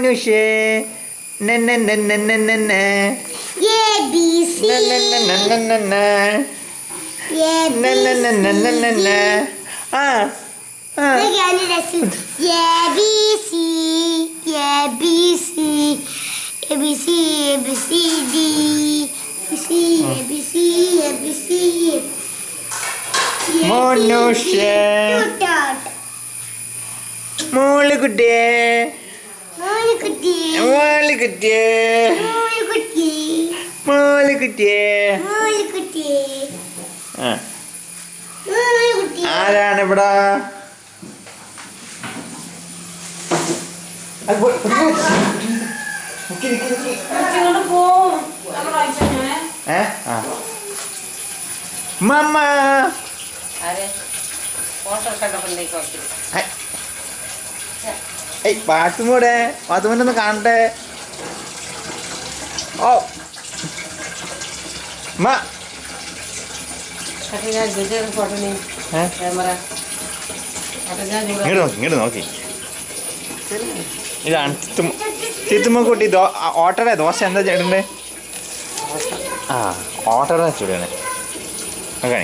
മോനുഷേ മോനുഷേ മോളുകുട്ടിയെ മോളുകുട്ടിയെ മോളുകുട്ടിയെ ആരാണ് ഇവിടെ? മമ്മ പാത്തുമൂടെ പാത്തുമൂടെ കാണട്ടെ. ഓ ഇങ്ങോട്ട് നോക്കി. ഇതാണ് ചിത്തുമ്മക്കുട്ടി. ഓട്ടട ദോശ എന്താ ചേട്ടൻ്റെ? ആ ഓട്ടട ചൂടാണ്. ഓക്കെ.